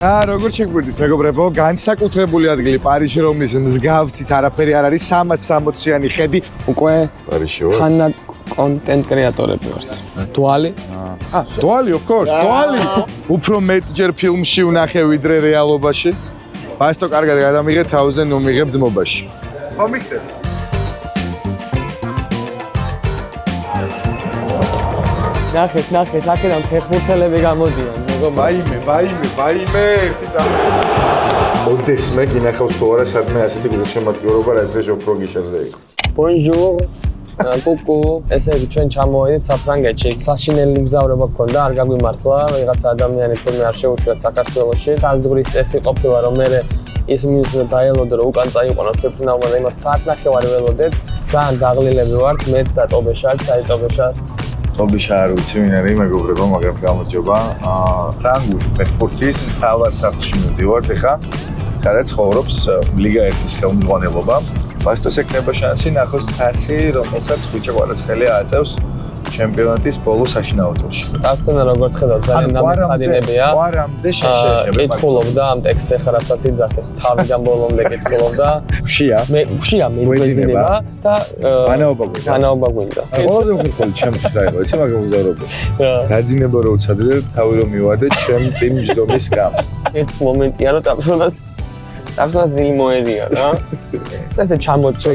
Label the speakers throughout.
Speaker 1: როგორ შეგვიძლია მეგობრებო, განსაკუთრებული ადგილი პარიზში, რომლის მსგავსის არაფერი არ არის, 360-იანი ხედი.
Speaker 2: უკვე
Speaker 1: პარიზში ვარ.
Speaker 2: თანა კონტენტ კრეატორები ვართ. დუალი?
Speaker 1: დუალი, of course, დუალი. უფრო მეტჯერ ფილმში ვნახე ვიდრე რეალობაში. ბასტო კარგად გადამიღე თავზე, ნუ მიღებ ძმობაში. ხო მიხდები?
Speaker 2: ნახეთ, აქედან ფეხბურთელები გამოდიან, მეგობრებო.
Speaker 1: ვაიმე, ერთი წამი. ოდესმე გინახავს თუ არა სადმე ასეთი გულშემატკივრობა, რაც ჯოფრო გიშერზე იყო.
Speaker 2: Bonjour. კუკუ, ესე იგი ჩვენ ჩამოვედით საფრანგეთში. საშინელი მგზავრობა გქონდა, არ გაგვიმართლა, ვიღაცა ადამიანი თურმე არ შეუშვიათ საქართველოში. საზღვრის წესი ყოფილა, რომ მე ის მინუს დაელოდო, რომ უკან წაიყვანოთ თეფრინავმა, იმას საათნახევარი ველოდეთ. ძალიან დაღლილები ვართ, მეც და ტობეშა, საიტობეშა.
Speaker 1: ტობეშა არ ვიცი ვინ არის მეგობრებო, მაგრამ გამარჯობა. ფრანგული ფეხბურთის მთავარ სახლში მივდივართ ახლა, სადაც ცხოვრობს ლიგა 1-ის ხელმძღვანელობა. ბასტოს ეკნება შანსი ნახოს თასი, რომელსაც ხუჭი ყვარაცხელი აწევს ჩემპიონატის ბოლო საშინაო ტურში.
Speaker 2: ტასტონა როგორც ხედავთ, ძალიან დამეცადინებია.
Speaker 1: ვარამდე შეეხება.
Speaker 2: კითხულობდა ამ ტექსტს ახლა რასაც იძახეს, თავიდან ბოლომდე კითხულობდა.
Speaker 1: ხშია
Speaker 2: მეძინება და ვანაობა გვინდა.
Speaker 1: ყველაზე უხერხული ჩემთვის რა იყო, იცი მაგ მგზავრობაში. დაძინება რო უცადე და თავი რომ მივარდე ჩემ წინ ჯდომის გავს.
Speaker 2: ერთ მომენტია რომ ტასტონას ძილი მოედია რა. ესე ჩამოწია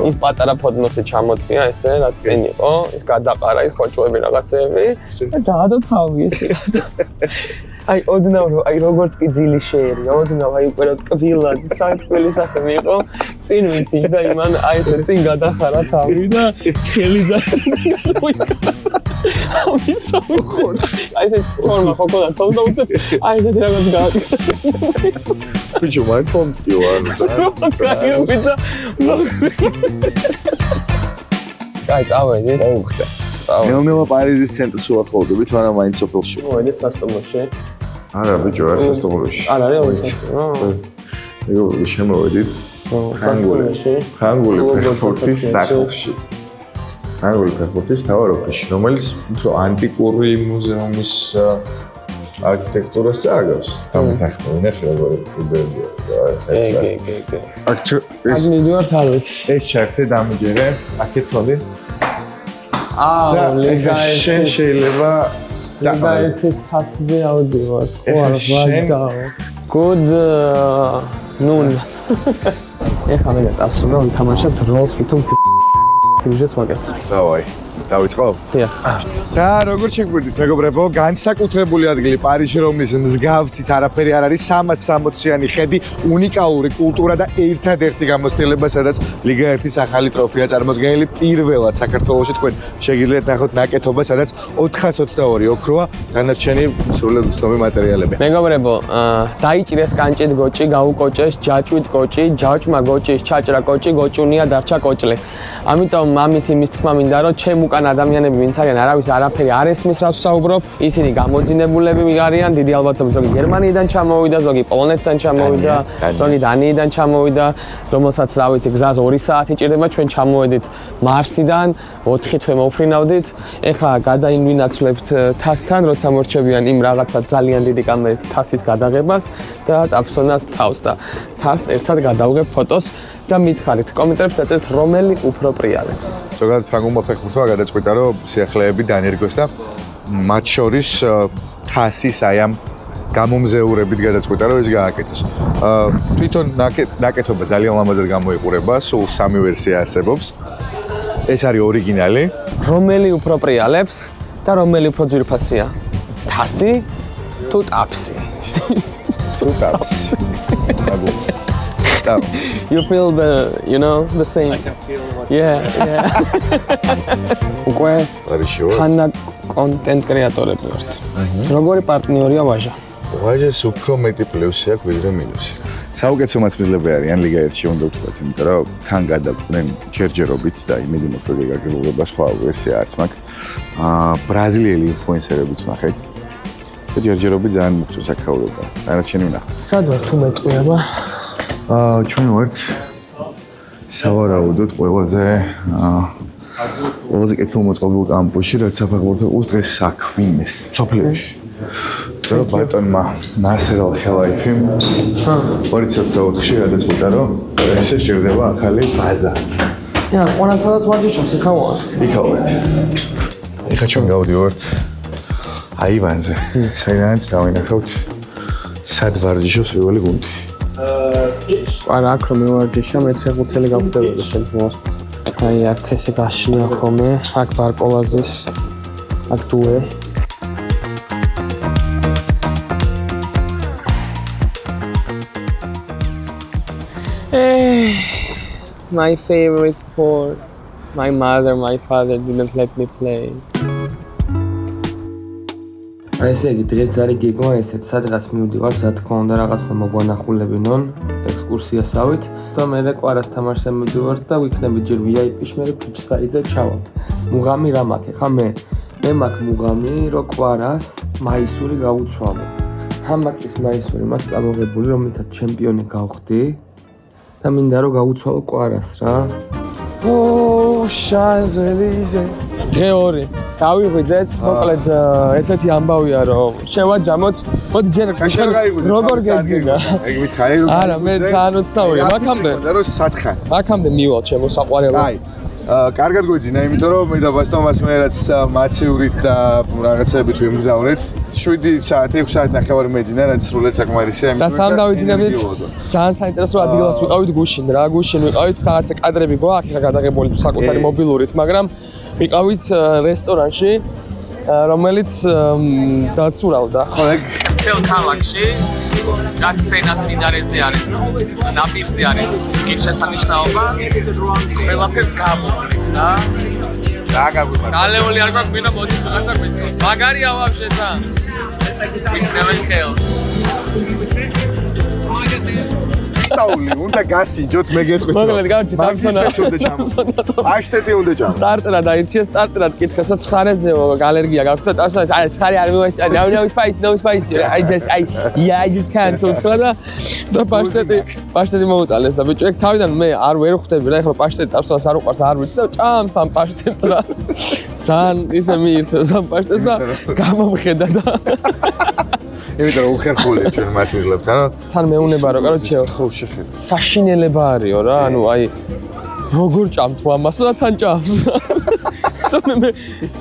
Speaker 2: ის პატარა ფოდნოსი ჩამოწია ესე რაც წინ იყო, ის გადაყარა ის ხოჭოები რაღაცეები და დაადო თავი ესე რა. აი ოდნავ როგორც კი ძილი შეერია, ოდნავ აი უკვე რა ტკბილად საქმელი სახე იყო, წინ ვიცი და იმან აი ესე წინ გადახარა თავი და წელი აი ესე ფორმა ხო ყოლა თავს დაუწევ, აი ესე რაღაც გააკეთა.
Speaker 1: ბიჭო, მაინც მომწიო არ
Speaker 2: კაი პიცა. კაი წავედი.
Speaker 1: მოუხდა. ნელ-ნელა პარიზის ცენტრს უახლოვდებით, მაგრამ მაინც სოფელში.
Speaker 2: მოვედი სასტუმროში.
Speaker 1: არა ბიჭო, რა სასტუმროში.
Speaker 2: არ არის სასტუმრო.
Speaker 1: ეგო შემოვედით.
Speaker 2: სასტუმროში.
Speaker 1: ფრანგული ფეხბურთის სახლში. ფრანგული ფეხბურთის მთავარ ოფისში, რომელიც უფრო ანტიკური მუზეუმის არქიტექტურას წააგავს. დამეთახმო, ნახე როგორი უბერია.
Speaker 2: გე. საგნიდუართ არ ვიცი.
Speaker 1: ეს ჩარტე დამიჯერე, აქეთ მოდი.
Speaker 2: ლიგა
Speaker 1: შენ შეიძლება
Speaker 2: ლიგაეთის თასზე ავდივარ. ხო არა, ვაიდაო. Good noon. ეხლა მე გატავსო, ვითამაშებთ როლს ვითომ სიუჟეტს ვაკეთებთ.
Speaker 1: დავაი. დავიწყო?
Speaker 2: დიახ.
Speaker 1: და როგორ შეგვიძლია მეგობრებო, განსაკუთრებული ადგილი პარიზში, რომლის მსგავსის არაფერი არ არის, 360-იანი ხედი, უნიკალური კულტურა და ერთადერთი გამოცდილება, სადაც ლიგა 1-ის ახალი ტროფეა წარმოდგენილი პირველად საქართველოში. თქვენ შეგიძლიათ ნახოთ ნაკეთობა, სადაც 422 ოქროა, დანარჩენი სრულად ცნობი მატერიალები.
Speaker 2: მეგობრებო, დაიჭირეს კანჭით გოჭი, გაუკოჭეს ჯაჭვით კოჭი, ჯაჭვმა გოჭის ჩაჭრა კოჭი, გოჭუნია დარჩა კოჭლი. ამიტომ ამით იმის თქმა მინდა, რომ ჩემ უკან ადამიანები ვინც არიან, არავის არაფერი არ ესმის, რაც ვსაუბრობ. ისინი გამოძინებულები არიან, დიდი ალბათობით ზოგი გერმანიიდან ჩამოვიდა, ზოგი პოლონეთიდან ჩამოვიდა, ზოგი დანიიდან ჩამოვიდა, რომელსაც რა ვიცი, გზას 2 საათი ჭირდება, ჩვენ ჩამოვედით მარსიდან, 4 თვე მოფრინავდით. ეხლა გადაინვინაცვლებთ თასთან, როცა მორჩებიან იმ რაღაცა ძალიან დიდი კამერით თასის გადაღებას და ტაფსონას თავს და თას ერთად გადავღებ ფოტოს და მითხარით კომენტარებში დაწერთ რომელი უფრო პრიალებს.
Speaker 1: ზოგადად ფრანგულმა ფეხბურთმა გადაწყვიტა, რომ სიახლეები დანერგოს და მათ შორის თასის აი ამ გამომზეურებით გადაწყვიტა, რომ ის გააკეთოს. თვითონ ნაკეთობა ძალიან ლამაზად გამოიყურება, სულ 3 ვერსია არსებობს. ეს არის ორიგინალი.
Speaker 2: რომელი უფრო პრიალებს და რომელი უფრო ძვირფასია? თასი თუ ტაფსი?
Speaker 1: თუ ტაფსი.
Speaker 2: You feel the same. Yeah. უკვე თანა კონტენტ კრეატორები ვართ. როგორი პარტნიორია ვაჟა?
Speaker 1: ვაჟას უფრო მეტი პლუსი აქვს ვიდრე მინუსი. საუკეთესო მასპინძლები არიან ლიგა 1-ში უნდა ვთქვათ, იმიტომ რომ თან გადავყვნენ ჯერჯერობით და იმედი მაქვს რომ გაგრძელდება სხვა ვერსია არც მაქვს. ბრაზილიელი ინფლუენსერებიც ნახეთ. და ჯერჯერობით ძალიან მოგწონს აქაურობა. დანარჩენი ვნახოთ.
Speaker 2: სად ვარ თუ მეტყვიება?
Speaker 1: ჩვენ ვართ სავარაუდოდ ყველაზე კეთილმოწყობილ კამპუსში, რაც საფეხბურთო კლუბს დღეს საქმის მსოფლიოში. და ბატონმა ნასერ ალ-ხელაიფიმ 2024-ში გადაწყვიტა, რომ ესე შედება ახალი ბაზა.
Speaker 2: ყანაცადაც ვარჯიშობს იქავართ.
Speaker 1: იქავართ. ეხლა ჩვენ გავდივართ აივანზე. საიდანაც დავინახავთ სად ვარჯიშობს პირველი გუნდი.
Speaker 2: არა, აქ რომ მივარჯიშა, მეც ფეხბურთელი გავხდებოდი შენს მოსწონს. აი აქ ესე გაშია ხოლმე, აქ ბარკოლაძის, აქ დუე. My favorite sport. My mother, my father didn't let me play.
Speaker 3: ესე იგი დღეს არის გეგმა ესეთ სადღაც მივდივართ, რა თქმა უნდა რაღაცა მოგვანახულებინონ ექსკურსიასავით და მე ყვარას თამაშზე მივდივართ და ვიქნები ჯერ VIP-ში, მე ფიჩსაიძე ჩავალთ. მუღამი რა მაქვს? ხა მე მაქვს მუღამი, რო ყვარას მაისური გავუცვალო. ჰამაკის მაისური მაქვს წამოგებული, რომელთაც ჩემპიონი გავხდი და მინდა რომ გავუცვალო ყვარას რა.
Speaker 1: შანზელიზე.
Speaker 2: დღე 2. დავიღვიძეთ, მოკლედ ესეთი ამბავია რომ შევაჯამოთ. მოდი ჯერ როგორ გეძინა?
Speaker 1: ეგ მითხარი რომ
Speaker 2: არა, მე ძალიან უცნაურია. აქამდე მივალ ჩემო საყვარელო.
Speaker 1: აი, კარგად გვეძინა, იმიტომ რომ მე და ბასტომას მე რაც მაცეურით და რაღაცებით ვიმგზავრეთ. 7 საათი, 6 საათი ნახევარი მეძინა, რაც სრულად საკმარისია.
Speaker 2: სამ დავიძინებდით. ძალიან საინტერესო ადგილას ვიყავით გუშინ, რა გუშინ ვიყავით, რაღაცა კადრები გვაქვს, ახლა გადაღებული საკუთარი მობილურით, მაგრამ ვიყავით რესტორანში, რომელიც დაცურავდა.
Speaker 1: ხო, ეგ
Speaker 2: მთელ ქალაქში რაც სენას მინარეზე არის, ნაპირზე არის, გიჩესანიშნაობა, ყველაფერს გამოყრით რა.
Speaker 1: რა გაგვიმართ.
Speaker 2: დალეული არ გვაქვს, მინდა მოდის რაღაცა გვისკოს. მაგარია ვაფშე თან. never fails.
Speaker 1: საული, უნდა გასინჯოთ, მე გეტყვით.
Speaker 2: მოკლედ გავჩი დამსონა.
Speaker 1: აშტეტი უნდა ჩამო.
Speaker 2: სტარტერად აირჩიეს, სტარტერად კითხეს, რომ ცხარეზეო ალერგია გაქვთ და ტარსა აი ცხარე არ მივასწარ, no spicy. I just can't უთხრა და პაშტეტი მოუტალეს და ბიჭო, ეგ თავიდან მე არ ვერ ხვდები რა, ეხლა პაშტეტი ტარსას არ უყარს, არ ვიცი და ჭამს ამ პაშტეტს რა. ძალიან ისე მიირთმევს ამ პაშტეტს და გამომხედა და
Speaker 1: იმიტომ რომ უხერხულია ჩვენ მას მიძლებთ, ანუ
Speaker 2: თან მეუნება რომ კაროჩე
Speaker 1: ხო შეხედე.
Speaker 2: საშინელება არისო რა, ანუ აი როგორ ჭამთ ამასო და თან ჭამს. და მე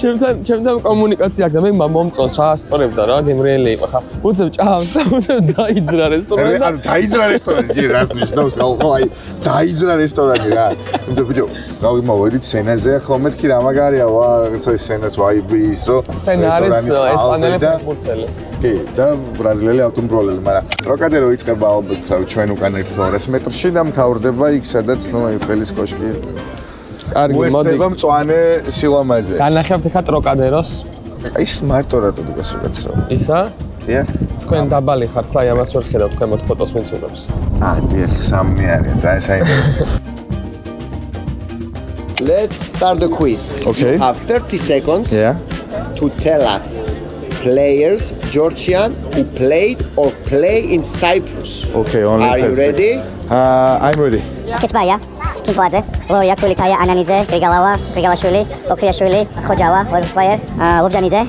Speaker 2: ჩემთან კომუნიკაცია აქვს და მე მომწონს რა სწორებდა რა, გემრიელი იყო ხა. უცებ ჭამს და უცებ დაიძრა რესტორანი და
Speaker 1: ანუ დაიძრა რესტორანი ჯერ რას ნიშნავს ხო აი დაიძრა რესტორანი რა. იმიტომ ბიჭო, გავიმოვედით სენაზე, ხოლმე თქვი რა მაგარია ვა, რაღაცა სენას ვაიბის რო
Speaker 2: სენა არის ესპანელი ფეხბურთელი.
Speaker 1: კი, და ბრაზილიელი ავტომობილელი, მაგრამ როკადერო იწყება ალბათ რა ჩვენ უკან 200 მეტრში და მთავრდება იქ სადაც ნუ ეიფელის კოშკი.
Speaker 2: კარგი, მოდი.
Speaker 1: უერთდება მწვანე სილამაზე.
Speaker 2: განახებთ ხა ტროკადეროს.
Speaker 1: აი ის მარტო რატო დგას რაღაც რა.
Speaker 2: ისა?
Speaker 1: დიახ.
Speaker 2: თქვენ დაბალი ხართ, აი ამას ვერ ხედავ თქვენ მოთ ფოტოს ვინც უყურებს.
Speaker 1: დიახ, სამნი არის, ძალიან საინტერესო.
Speaker 4: Let's start the quiz.
Speaker 1: Okay.
Speaker 4: You have 30 seconds
Speaker 1: Yeah.
Speaker 4: to tell us players Georgian who played or play in Cyprus.
Speaker 1: Okay, only
Speaker 4: Are you
Speaker 1: 30
Speaker 4: ready?
Speaker 1: I'm ready.
Speaker 5: Kitsbaya, Kimfuadze, Gloria Kulikaya, Ananidze, Grigalawa, Grigalashvili, Okriashvili, Khojawa, Webfire, Lobjanidze.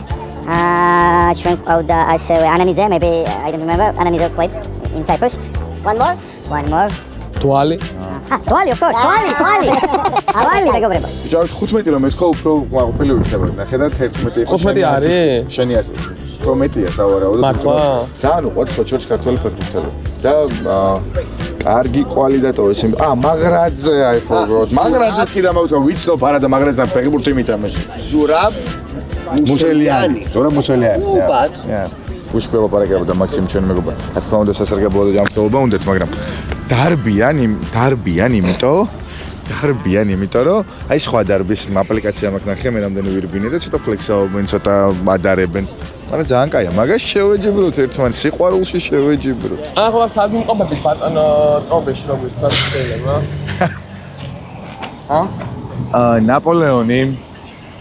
Speaker 5: I say Ananidze, maybe I don't remember. Ananidze played in Cyprus. One more.
Speaker 2: Twali.
Speaker 5: Twali, of course. Twali. Twali, მეგობრებო.
Speaker 1: ჯავით 15 რომ მეთქო უფრო მაყოფილი ვიქნება. ნახე და 11 იყო.
Speaker 2: 15 არის?
Speaker 1: შენი ასე. პრომეტია სავარაუდოდ.
Speaker 2: მართლა?
Speaker 1: ძალიან უყვარს ხოჩორს ქართველი ფეხბურთელი. და კარგი კვალი დატოვა ისე. მაგრაძე, I forgot. მაგრაძეც კი დამოვიწყო, ვიცნობ არა და მაგრაძე ფეხბურთი მითამაში.
Speaker 4: Zurab Museliani.
Speaker 1: ზურაბ მუსელიანი.
Speaker 4: But
Speaker 1: უშქრე ლაპარაკებდა მაქსიმ ჩვენ მეგობარ. რა თქმა უნდა სასარგებლო ჯანმრთელობა უნდათ, მაგრამ დარბიან, იმიტომ რომ აი სხვა დარბის აპლიკაცია მაქვს ნახე, მე რამდენი ვირბინე და ცოტა ფლექსაობენ, ცოტა ადარებენ. მაგრამ ძალიან კაია, მაგას შევეჯიბროთ ერთმანეთს, სიყვარულში შევეჯიბროთ.
Speaker 2: ახლა სად მიმყოფებით ბატონო ტობეში როგორ თქვა შეიძლება?
Speaker 1: ნაპოლეონი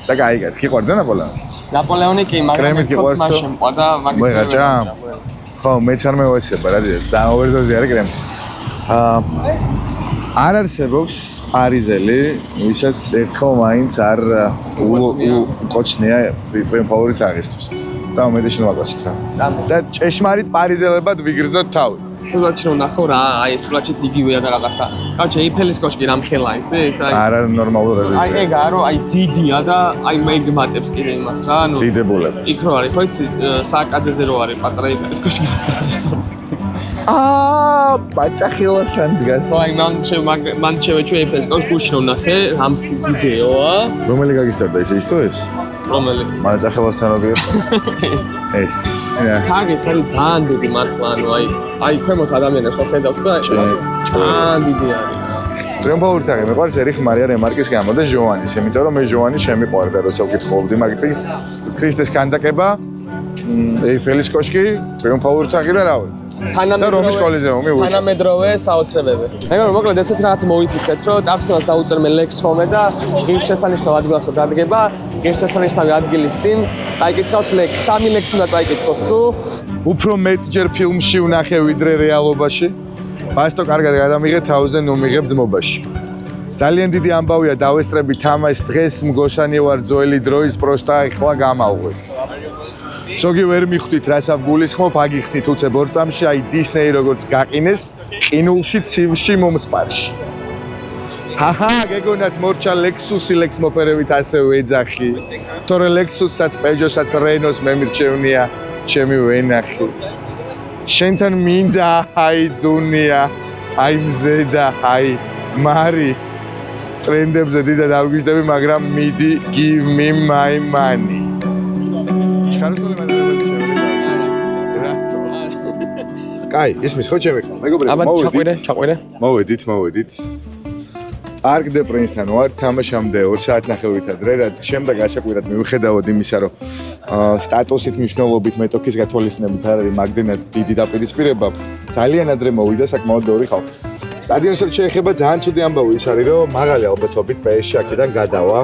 Speaker 1: და გაიგეთ, გიყვარდა ნაპოლეონი?
Speaker 2: ნაპოლეონი კი, მაგრამ
Speaker 1: გიყვარს
Speaker 2: მაშ შემყვა და მაგის
Speaker 1: მოიღაჭა? ხო, მეც არ მევასება რა, ძალიან ოვერდოზი არის კრემის. არ არსებობს პარიზელი, ვისაც ერთხელ მაინც არ უკოჩნია პრემ ფავორიტ აღისთვის. წამომედი შინვალაში რა.
Speaker 2: წამო.
Speaker 1: და ჭეშმარიტ პარიზელებად ვიგრძნოთ თავი.
Speaker 2: სულაც რომ ნახო რა, აი სულაციც იგივეა და რაღაცა. კაჩე იფელის კოშკი რამხელა იცი?
Speaker 1: არა ნორმალურები.
Speaker 2: აი ეგა რო აი დიდია და აი მეგმატებს კიდე იმას რა, ანუ
Speaker 1: დიდებულები.
Speaker 2: იქ რო არის, ხო იცი, სააკაძეზე რო არის პატრა იფელის კოშკი რა დგას რესტორანში.
Speaker 1: ბაჭახილასთან დგას.
Speaker 2: ხო აი მან შევეჩვე იფელის კოშკი გუშინ რომ ნახე, რამს დიდეოა.
Speaker 1: რომელი გაგიზარდა ის თუ ეს?
Speaker 2: რომელი?
Speaker 1: ბაჭახილასთან როგორია?
Speaker 2: ეს.
Speaker 1: ეს.
Speaker 2: კარგიც არის ძალიან დიდი მართლა, ანუ აი ქვემოთ ადამიანებს ხო ხედავთ და ძალიან დიდი არის.
Speaker 1: ტრიუმფალური თაღი მეყვარს ერიხ მარია რემარკის გამო და ჟოანის, იმიტომ რომ მე ჟოანის შემიყვარდა როცა ვკითხულობდი მაგით. ქრისტეს კანდაკება, ეიფელის კოშკი, ტრიუმფალური თაღი და რავი. და რომის კოლიზეუმი უჩვენე.
Speaker 2: თანამედროვე საოცრებები. მეგობრებო, მოკლედ ესეთ რაღაც მოიფიქრეთ, რომ ტაფსონას დაუწერმე ლექს ხოლმე და ღირსშესანიშნავ ადგილასო დადგება, ღირსშესანიშნავი ადგილის წინ წაიკითხავს ლექს, 3 ლექსი უნდა წაიკითხოს სულ.
Speaker 1: უფრო მეტჯერ ფილმში ვნახე ვიდრე რეალობაში. ბასტო კარგად გადამიღე თავზე, ნუ მიღებ ძმობაში. ძალიან დიდი ამბავია დავესწრები თამაშს დღეს მგოშანი ვარ ძველი დროის პროსტა ეხლა გამალღვეს. შოგი ვერ მიხვდით რას ავგულისხმობ აგიხსნით უცე ბორწამში აი დისნეი როგორც გაყინეს ყინულში ცივში მომსპარში. ჰაჰა გეგონათ მორჩა ლექსუსი ლექს მოპერევით ასე ვეძახი. თორე ლექსუსსაც პეჯოსაც რენოს მემირჩევნია ჩემი ვენახი. შენთან მინდა აი დუნია აი მზედა აი მარი ტრენდებზე დიდად ავგიჟდები მაგრამ მიდი give me my money. კაი, ისმის ხო ჩემი ხო? მეგობრებო,
Speaker 2: აბა ჩაყვირე.
Speaker 1: მოვედით. Arc de Prince-თან ვარ, თამაშამდე 2 საათნახევრით ადრე და შემდეგ ასაკვირად მივხედავთ იმისა, რომ სტატუსით მნიშვნელობით მეტოქის გათვალისწინებით არ არის მაგდენად დიდი დაპირისპირება. ძალიან ადრე მოვიდა საკმაოდ ბევრი ხალხი. სტადიონს რაც შეეხება ძალიან ცუდი ამბავი ის არის, რომ მაღალი ალბათობით PS-ში აქედან გადავა.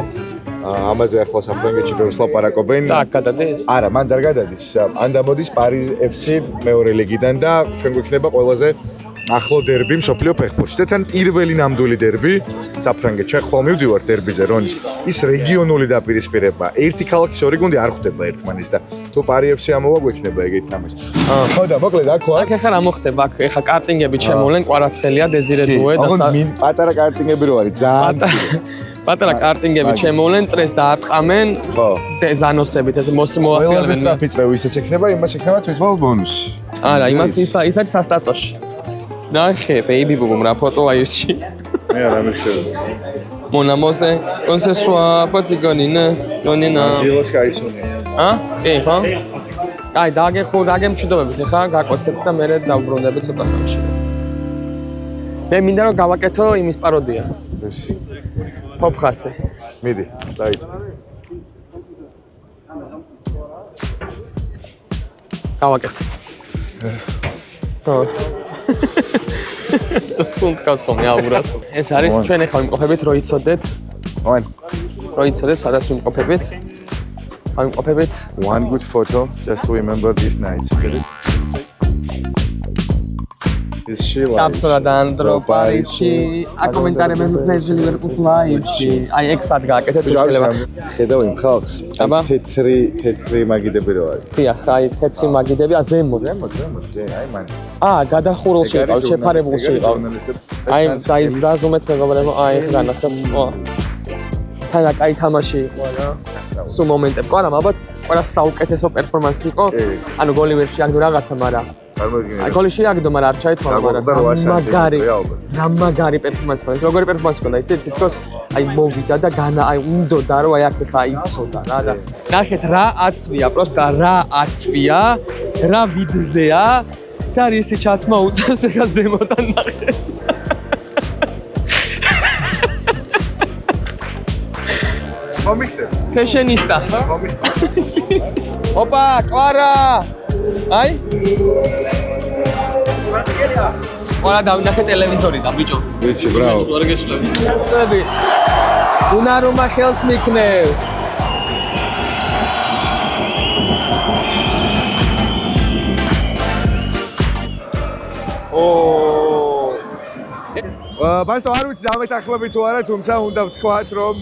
Speaker 1: ამაზე ახლა საფრანგეთში ბევრს ლაპარაკობენ.
Speaker 2: და აქ გადადის?
Speaker 1: არა, მან არ გადადის. ან დამოდის პარიზ FC მეორე ლიგიდან და ჩვენ გვიქნება ყველაზე ახლო დერბი მსოფლიო ფეხბურთში. და თან პირველი ნამდვილი დერბი საფრანგეთში. ხო, მივდივარ დერბიზე, რონის. ის რეგიონული დაპირისპირება. ერთი ქალაქის ორი გუნდი არ ხვდება ერთმანეთს და თუ პარი FC ამოვა გვექნება ეგეთ თამაში. ხო და მოკლედ აქ ვარ.
Speaker 2: აქ ახლა რა მოხდება? აქ ახლა კარტინგები შემოვლენ, კვარაცხელია, დეზირე დუე და
Speaker 1: პატარა კარტინგები რო არის, ძალიან
Speaker 2: პატარა კარტინგები შემოვლენ, წრეს დაარტყამენ.
Speaker 1: ხო.
Speaker 2: ზანოსებით ესე
Speaker 1: ყველაზე
Speaker 2: მოასწრებენ.
Speaker 1: სწრაფი წრე ვისაც ექნება, იმას ექნება თვის ბალ ბონუსი.
Speaker 2: არა, იმას ის არის სასტატოში. ნახე, ბეიბი ბუმ რა ფოტო აირჩი.
Speaker 1: მე არ ამიხსენე.
Speaker 2: მონამოზე, კონსესუა პატიგონინა, ნონინა.
Speaker 1: ჯილოს кайსუნი.
Speaker 2: კი, ხო? აი, დაგემშვიდობებით ახლა, გაკვეცებთ და მე დავბრუნდებით ცოტა ხანში. მე მინდა რომ გავაკეთო იმის პაროდია. ფოფხასე.
Speaker 1: მიდი, დაიწყე.
Speaker 2: გავაკეთე. ხო. სუნთქავს ხომ აურას. ეს არის ჩვენ ახლა ვიმყოფებით რო იცოდეთ.
Speaker 1: One.
Speaker 2: რო იცოდეთ, სადაც ვიმყოფებით. ვიმყოფებით.
Speaker 1: One good photo just to remember these nights. Is she like?
Speaker 2: Capsula d'Andro Parisში. აკომენტარები მეფლეში ლივერპულს ლაივში. აი ეგ სად გააკეთეთ შეიძლება.
Speaker 1: ხედავ იმ ხალხს.
Speaker 2: აბა.
Speaker 1: თეთრი მაგიდები რო არის.
Speaker 2: დიახ, აი თეთრი მაგიდები, ზემოთ.
Speaker 1: აი მან.
Speaker 2: გადახურულში იყავ, შეფარებულში იყავ. აი დაზუმეთ მეგობრებო, აი ხა განახებ. თანა კაი თამაში იყო რა. სულ მომენტები, არა, ალბათ ყველა საუკეთესო პერფორმანსი იყო. ანუ გოლი ვერ შეაგდო რაღაცა, მაგრამ აი გოლი შეაგდო, მაგრამ არ ჩაითვალა, მაგრამ მაგარი პერფორმანსი იყო. როგორი პერფორმანსი იყო, იცით, თითქოს აი მოვიდა და აი უნდოდა რომ აი აქ ხა იცოდა რა და ნახეთ რა აცვია, პროსტა რა აცვია, რა ვიდზეა და რისი ჩაცმა უწევს ახლა ზემოდან ნახეთ.
Speaker 1: მომიხდები.
Speaker 2: ფეშენისტა. ოპა, კვარა. აი. ყველა დავნახე ტელევიზორიდან, ბიჭო.
Speaker 1: ვიცი, ბრავო.
Speaker 2: არ გეშლები. უნარომა ხელს მიქნევს.
Speaker 1: ბასტო არ ვიცი დამეთანხმები თუ არა, თუმცა უნდა ვთქვათ, რომ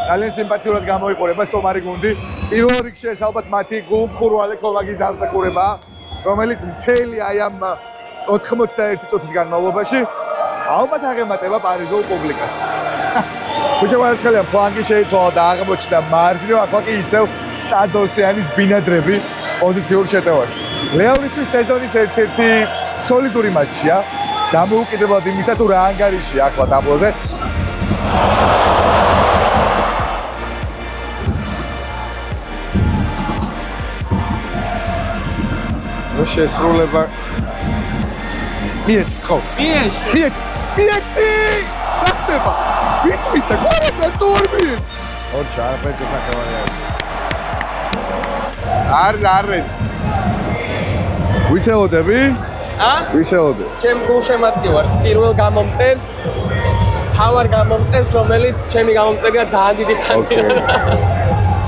Speaker 1: ძალიან სიმპათიურად გამოიყურება სტომარი გუნდი. პირველ რიგში ეს ალბათ მათი გულმხურვალი ქოვაგის დამსახურებაა, რომელიც მთელი აი ამ 91 წუთის განმავლობაში ალბათ აღემატება პარიზულ პუბლიკას. ბიჭო მარცხენა ფლანგი შეიცვალა და აღმოჩნდა მარჯვნივ, ახლა კი ისევ სტადოსიანის ბინადრები პოზიციურ შეტევაში. ლეონისთვის სეზონის ერთ-ერთი სოლიდური მატჩია. დამოუკიდებლად იმისა, თუ რა ანგარიშია ახლა ტაბლოზე. შესრულება მიეცი ხო? მიეცი! რა ხდება? ვის მიწა? ყურესა ტურბი! ოჩა, არაფერი ხახევარია. არის. ვისელოდები? ვისელოდები?
Speaker 2: ჩემს გულშემატკივარს პირველ გამომწერს თავარ გამომწერს, რომელიც ჩემი გამომწერია ძალიან დიდი ხანია.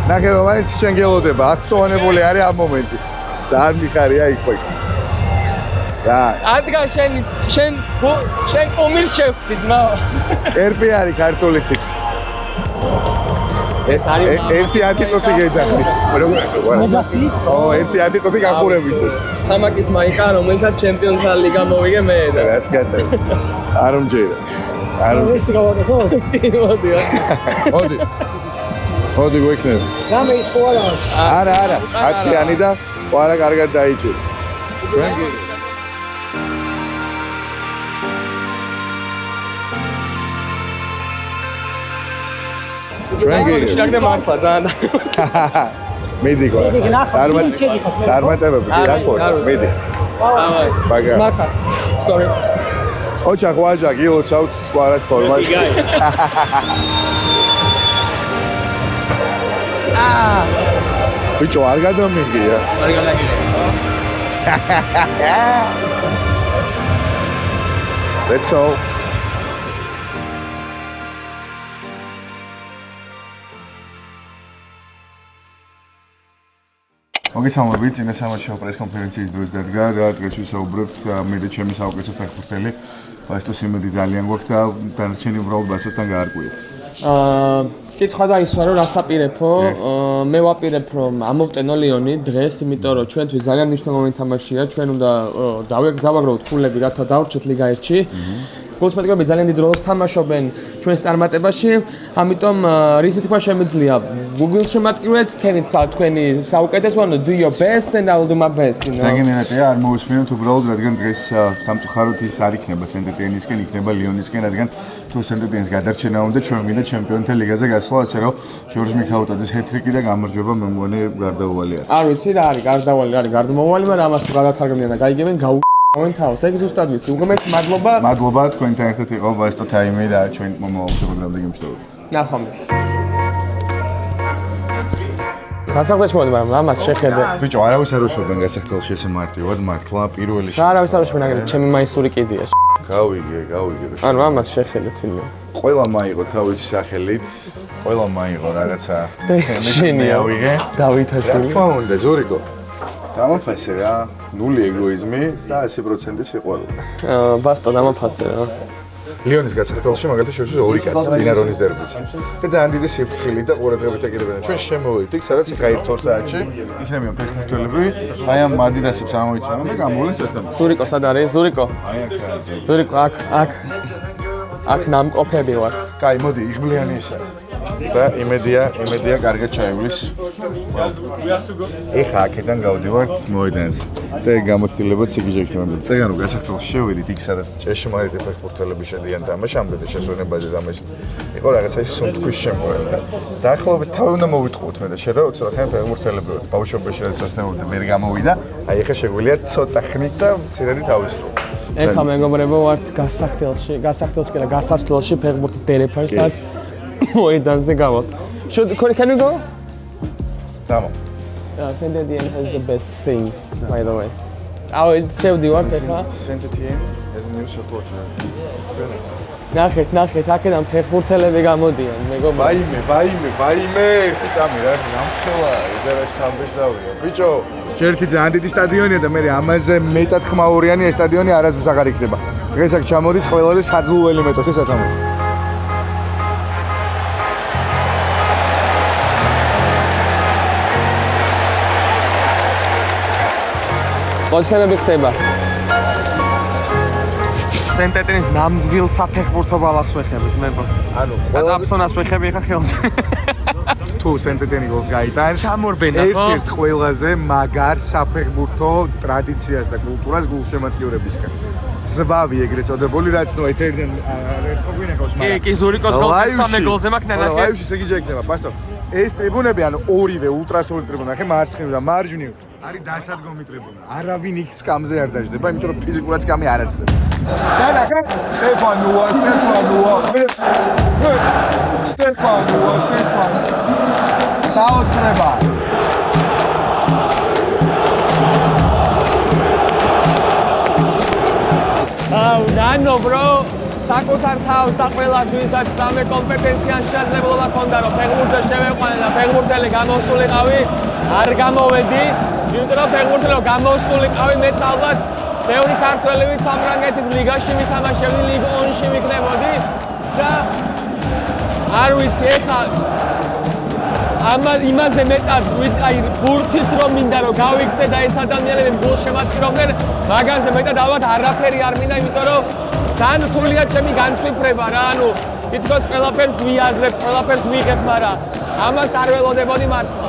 Speaker 1: ნახე რომ მაინც შენ გელოდება, აქტუალებული არის ამ მომენტი. ძალიან მიხარია იქ. და
Speaker 2: ადგა შენ კომირს შევხვდი ძმა.
Speaker 1: კერპი არის ქართული სიკ.
Speaker 2: ეს არის
Speaker 1: ერთი ატიტუტი გეძახი. როგორ მეძახი? ო, ერთი ატიტუტი გახურების ეს.
Speaker 2: თამაკის მაიკა, რომელთაც ჩემპიონთა ლიგა მოვიგე მე და.
Speaker 1: რას გატევს? არ უმჯერა.
Speaker 6: ეს გავაკეთო?
Speaker 1: მოდი. მოდი გვექნება.
Speaker 6: რამე ის ხო არა?
Speaker 1: არა, 10-იანი და ყარა კარგად დაიჭირა. ჩვენ კი ჩვენ კი
Speaker 2: შეგდე მართლა ძალიან.
Speaker 1: მედი ყო. წარმატებები კი რა ყო. მედი. ბაგა.
Speaker 2: ძმაკა. Sorry.
Speaker 1: ოჩა ხვაჯა გილოცავთ ყარას ფორმაში. ბიჭო არ გადამიგია.
Speaker 2: არ გადაგიგე.
Speaker 1: That's all. მოგესალმებით, წინა სამაჩვეო პრესკონფერენციის დროს დადგა და დღეს ვისაუბრებთ მე და ჩემი საუკეთესო ფეხბურთელი ბასტოს იმედი ძალიან გვაქვს და დანარჩენი უბრალოდ ბასტოსთან გაარკვიეთ.
Speaker 2: კითხვა დაისვა რომ რასაპირებო, მე ვაპირებ რომ ამოვტენო ლიონი დღეს, იმიტომ რომ ჩვენთვის ძალიან მნიშვნელოვანი თამაშია, ჩვენ უნდა დავაგროვოთ ფულები, რათა დავრჩეთ ლიგა 1-ში. გულწრფელები ძალიან დიდ როლს თამაშობენ ჩვენს წარმატებაში, ამიტომ რისი თქვა შემიძლია გულშემატკივრეთ თქვენი საუკეთესო, do your best and I will do my best, you know.
Speaker 1: დაგენერატია არ მოусმინოთ უბრალოდ, რადგან დღეს სამწუხაროდ ის არ იქნება სენტეტიენისკენ, იქნება ლიონისკენ, რადგან თუ სენტეტიენს გადარჩენა უნდა, ჩვენ მინდა ჩემპიონთა ლიგაზე გასვლა, ასე რომ ჟორჟ მიხაუტაძის ჰეტრიკი და გამარჯვება მე მგონი გარდაუვალი არის.
Speaker 2: არ ვიცი რა არის გარდაუვალი, არის გარდამავალი, მაგრამ ამას გადათარგმნიან და გაიგებენ გავენ თავს, ეგ ზუსტად ვიცი. უგმეს მადლობა.
Speaker 1: მადლობა თქვენთან ერთად იყო ბასტო თაიმი და ჩვენ მომავალ შეხვედრამდე გიმშვიდობთ.
Speaker 2: ნახვამდის. გასახდელში მოდი, მაგრამ ამას შეხედე.
Speaker 1: ბიჭო, არავის არ უშობენ გასახდელში ესე მარტივად, მართლა პირველი
Speaker 2: რა არავის არ უშობენ, აგრეთვე ჩემი მაისური კიდია.
Speaker 1: გავიგე.
Speaker 2: ანუ ამას შეხედე თვითონ.
Speaker 1: ყველა მაიღო თავის სახელით, ყველა მაიღო რაღაცა.
Speaker 2: შენია
Speaker 1: ავიღე.
Speaker 2: დავითაშვილი.
Speaker 1: რა თქმა უნდა, ზურიკო. დამაფასე რა, 0 ეგოიზმი და 100% სიყვარული.
Speaker 2: ბასტო დამაფასე რა.
Speaker 1: ლიონის გასახდელში მაგალითად შევშვის 2 კაცი წინა რონის დერბის. და ძალიან დიდი სიფრთხილით და ყურადღებით აკეთებენ. ჩვენ შემოვიდით იქ, სადაც ხა 1 საათში იქნებიან ფეხბურთელები, აი ამ ადიდასებს ამოიცნონ და გამოვლენ სათამაშო.
Speaker 2: ზურიკო სად არის? ზურიკო.
Speaker 1: აი აქ არის.
Speaker 2: ზურიკო აქ ნამყოფები ვართ.
Speaker 1: კაი, მოდი, იღბლიანი ისე. და იმედია კარგად ჩაივლის. ეხა აქედან გავდივართ მოედანს. და გამოცდილებაც იგი იქნება. წეგანო გასახდელში შევედით იქ, სადაც ჭეშმარიტი ფეხბურთელები შედიან თამაშამდე და შესვენებაზე თამაში. იყო რაღაცა ის სუნთქვის შემოერდა. დაახლოებით თავი უნდა მოვიტყუოთ მე და შენ რა უცოტა ხანი ფეხბურთელები ვართ. ბავშვობაში რაც დასწრებოდი მე გამოვიდა. აი ეხა შეგვიძლია ცოტა ხნით და მცირედი თავისრო.
Speaker 2: ეხა მეგობრებო ვართ გასახდელში და გასასვლელში ფეხბურთის დერეფერსაც მოედანზე გავალთ. Can we go?
Speaker 1: Come on.
Speaker 2: Saint-Étienne has the best thing, by the way. შევდივართ ეხა.
Speaker 1: Saint-Étienne has a new supporter.
Speaker 2: ნახეთ, აქედან ფეხბურთელები გამოდიან, მეგობრებო.
Speaker 1: ვაიმე, ერთი წამი რა, გამხელა, იდერაში თამბეში დავიდა. ბიჭო, ჯერთი ძალიან დიდი სტადიონია და მე ამაზე მეტად ხმაურიანი ეს სტადიონი არასდროს აღარ იქნება. დღეს აქ ჩამოდის ყველაზე საძულველი მეთოდი სათამაშო.
Speaker 2: ოცნებები ხდება. სენტეტინის ნამდვილ საფეხბურთო ბალახს ვეხებით, მეგო.
Speaker 1: ანუ
Speaker 2: გადაფსონას ვეხები ხა ხელს.
Speaker 1: თუ სენტეტენი გოლს გაიტანს,
Speaker 2: ჩამორბენა, ხო?
Speaker 1: ერთ-ერთ ყველაზე მაგარ საფეხბურთო ტრადიციას და კულტურას გულშემატკივრებისგან. ზვავი ეგრეთ წოდებული, რაც ნუ ეთერიდან ერთხელ გვინახავს, მაგრამ
Speaker 2: კი, ზურიკოს გოლს სამე გოლზე მაქვს ნანახი.
Speaker 1: ლაივში ესე იგი იქნება, პასტო. ეს ტრიბუნები, ანუ ორივე ultrasoli ტრიბუნა, ხე მარცხნივ და მარჯვნივ არის დასადგომი ტრიბუნა. არავინ იქ სკამზე არ დაждდება, იმიტომ რომ ფიზიკურად სკამი არ არსებობს. და ნახე, სტეფანოა. საოცრება.
Speaker 2: ნანო bro, საკუთარ თავს და ყველას ვისაც სამე კომპეტენციან შესაძლებლობა ჰქონდა რომ ფეხბურთზე შევეყვანე და ფეხბურთელი გამოსულიყავი, არ გამოვედი, იმიტომ რომ ფეხბურთელი გამოსულიყავი მეც ალბათ ბევრი ქართველი საფრანგეთის ლიგაში მითამაშებდი, ლიგ 2-ში ვიქნებოდი და არ ვიცი ეხლა იმაზე მეტად აი ბურთით რომ მინდა რომ გავიქცე და ეს ადამიანები გულშემატკივრობდნენ, მაგაზე მეტად ალბათ არაფერი არ მინდა, იმიტომ რომ ძალიან რთულია ჩემი განცვიფრება რა, ანუ თითქოს ყველაფერს ვიაზრებ, ყველაფერს ვიღებ, მაგრამ ამას არ ველოდებოდი მართლა.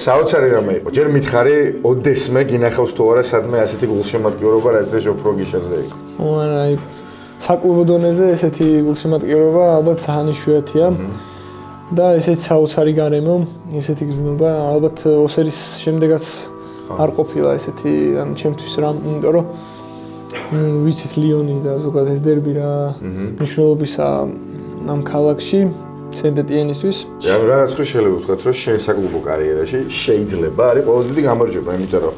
Speaker 1: საოცარი რამე იყო. ჯერ მითხარი, ოდესმე გინახავს თუ არა სადმე ასეთი გულშემატკივრობა, რაც დღეს ჟოფრო გიშერზე იყო.
Speaker 7: ანუ აი საკლუბო დონეზე ესეთი გულშემატკივრობა ალბათ ძალიან იშვიათია. და ესეთი საოცარი გარემო, ესეთი გზნობა ალბათ ოსერის შემდეგაც არ ყოფილა ესეთი, ანუ ჩემთვის რა, იმიტომ რომ ვიცით ლიონი და ზოგადად ეს დერბი რა მნიშვნელობისა ამ ქალაქში სენტეტიენისთვის.
Speaker 1: ანუ რაღაც ხო შეიძლება ვთქვათ, რომ შენ საკლუბო კარიერაში შეიძლება არის ყველაზე დიდი გამარჯვება, იმიტომ რომ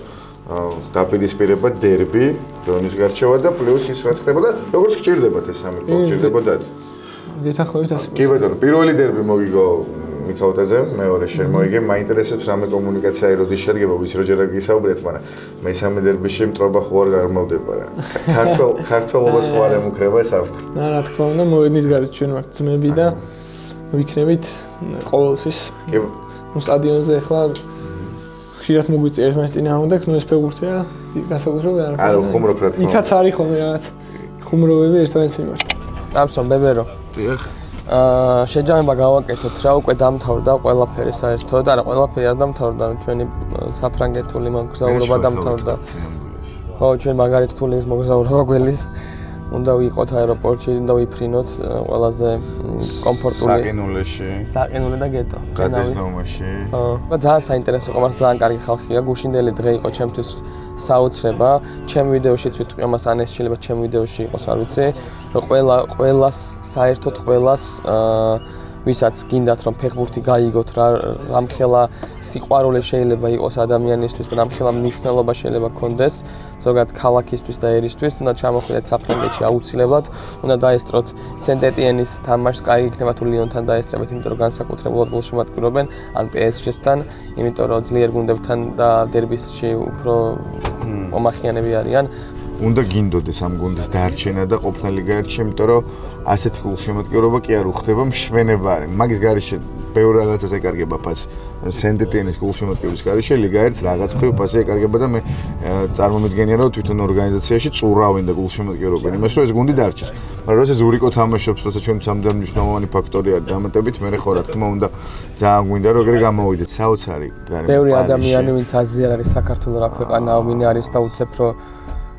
Speaker 1: დაპირისპირება დერბი, დრონის გარჩევა და პლუს ის რაც ხდებოდა, როგორც გჭირდებათ ეს სამი კოლ გჭირდებოდათ.
Speaker 7: გეთანხმებით ასე.
Speaker 1: კი ბატონო, პირველი დერბი მოგიგო მიქაუტაზე, მეორე შენ მოიგე, მაინტერესებს რამე კომუნიკაცია როდის შედგება, ვის როჯერ არ გისაუბრეთ, მაგრამ მესამე დერბიში მტრობა ხო არ გამოვდება რა. ქართველობას ხო არ ემუქრება ეს საფრთხე.
Speaker 7: რა თქმა უნდა, მოედნის გარეთ ჩვენ ვართ ძმები და ვიქნებით ყოველთვის.
Speaker 1: კი.
Speaker 7: ნუ სტადიონზე ახლა ხშირად მოგვიწია ეს წინააღმდეგ, ნუ ეს ფეხბურთია, განსაკუთრებით არ.
Speaker 1: არა, ხუმრობ რა თქმა უნდა.
Speaker 7: იქაც არის ხოლმე რაღაც ხუმრობები ერთმანეთს მიმართ.
Speaker 2: ტამსონ ბებერო.
Speaker 1: დიახ.
Speaker 2: შეჯამება გავაკეთოთ რა, უკვე დამთავრდა ყველაფერი საერთოდ, არა ყველაფერი არ დამთავრდა, ჩვენი საფრანგეთული მოგზაურობა დამთავრდა. ხო, ჩვენ მაგარი რთული მოგზაურობა გველის. უნდა ვიყოთ აეროპორტში და ვიფრინოთ ყველაზე კომფორტული საყინულე და გეტო.
Speaker 1: გადაზნობაში.
Speaker 2: ხო, ძალიან საინტერესო იყო, მაგრამ ძალიან კარგი ხალხია, გუშინდელი დღე იყო ჩემთვის საოცრება. ჩემ ვიდეოშიც ვიტყვი ამას, ან ეს შეიძლება ჩემ ვიდეოში იყოს, არ ვიცი, რომ ყველას საერთოდ ყველას ვისაც გინდათ რომ ფეხბურთი გაიგოთ რა რამხელა სიყვარული შეიძლება იყოს ადამიანისთვის და რამხელა მნიშვნელობა შეიძლება ქონდეს ზოგადად ქალაქისთვის და ერისთვის უნდა ჩამოხვიდეთ საფრანგეთში აუცილებლად უნდა დაესწროთ სენტეტიენის თამაშს კაი იქნება თუ ლიონთან დაესწრებით იმიტომ რომ განსაკუთრებულად გულშემატკივრობენ ან PSG-სთან იმიტომ რომ ძლიერ გუნდებთან და დერბისში უფრო მომახიანები არიან
Speaker 1: უნდა გინდოდეს ამ გუნდის დარჩენა და ყოფნა ლიგაში, იმიტომ რომ ასეთი გულშემატკივრობა კი არ უხდება, მშვენება არის. მაგის გარეშე ბევრი რაღაცას ეკარგება ფასი. სენტეტიენის გულშემატკივრობის გარეშე ლიგა 1-ს რაღაც მხრივ ფასი ეკარგება და მე წარმომიდგენია რომ თვითონ ორგანიზაციაში წურავენ და გულშემატკივრობენ იმას რომ ეს გუნდი დარჩეს. მაგრამ როცა ზურიკო თამაშობს, როცა ჩვენ სამდან მნიშვნელოვანი ფაქტორია დამატებით, მე ხო რა თქმა უნდა ძალიან გვინდა რომ ეგრე გამოვიდეთ. საოცარი გარემო.
Speaker 2: ბევრი ადამიანი ვინც აზიარ არის საქართველოს რა ქვეყანა, ვინ არის და უცებ რომ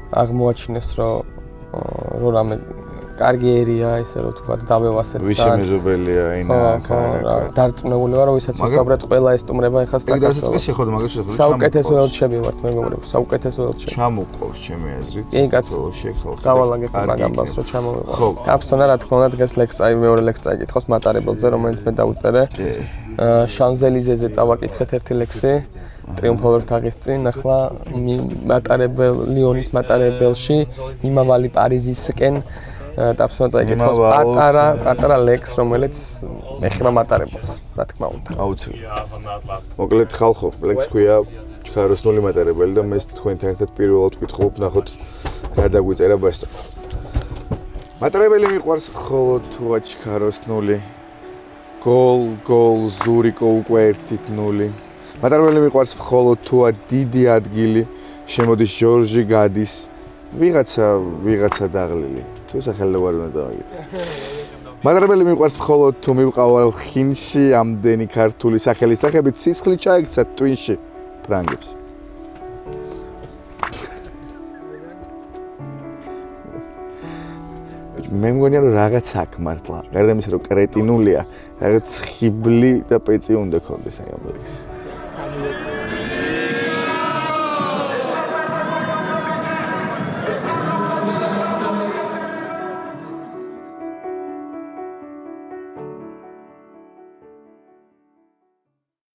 Speaker 2: აღმოაჩინეს რომ რამე კარგი ერია, ისე რომ თქვა, დავევასეთ.
Speaker 1: ვისი მეზობელია, ენა,
Speaker 2: დარწმუნებული ვარ, რომ ვისაც ვისაუბრეთ, ყველა ესტუმრება ეხლა
Speaker 1: საქართველოს. შეხოდი მაგას შეხოდი.
Speaker 2: საუკეთესო ელჩები ვართ, მეგობრებო, საუკეთესო ელჩები.
Speaker 1: ჩამოყავს ჩემი აზრით.
Speaker 2: კი, კაცო. დავალაგებ მაგ ამბავს, რომ ჩამოვიყო. აფსონა, რა თქმა უნდა, დღეს ლექსი, მეორე ლექსი გითხავს მატარებელზე, რომელიც მე დავუწერე. შანზელიზეზე წავაკითხეთ ერთი ლექსი. ტრიუმფალურ თაღის წინ, ახლა ლიონის მატარებელში, მიმავალი პარიზისკენ დაფსვნა წაიკითხავს პატარა ლექს, რომელიც ეხება მატარებელს, რა თქმა უნდა.
Speaker 1: აუცილებლად. მოკლედ ხალხო, ლექს ქვია ჩქაროსნული მატარებელი და მე თქვენთან ერთად პირველად ვკითხულობ, ნახოთ რა დაგვიწერა ბასტო. მატარებელი მიყვარს მხოლოდ თუა ჩქაროსნული. გოლ, ზურიკო უკვე 1-0. მატარებელი მიყვარს მხოლოდ თუა დიდი ადგილი, შემოდის ჯორჯი გადის, ვიღაცა დაღლილი. თუ სახელოვანი უნდა დავაგეთო. მატარებელი მიყვარს მხოლოდ თუ მივყავალ ხინში, ამდენი ქართული სახელის სახებით სისხლი ჩაიქცა ტვინში ფრანგებს. მე მგონია რომ რაღაც აქ მართლა, გარდა იმისა რომ კრეტინულია, რაღაც ხიბლი და პეწი უნდა ქონდეს აი ამ ლექსში.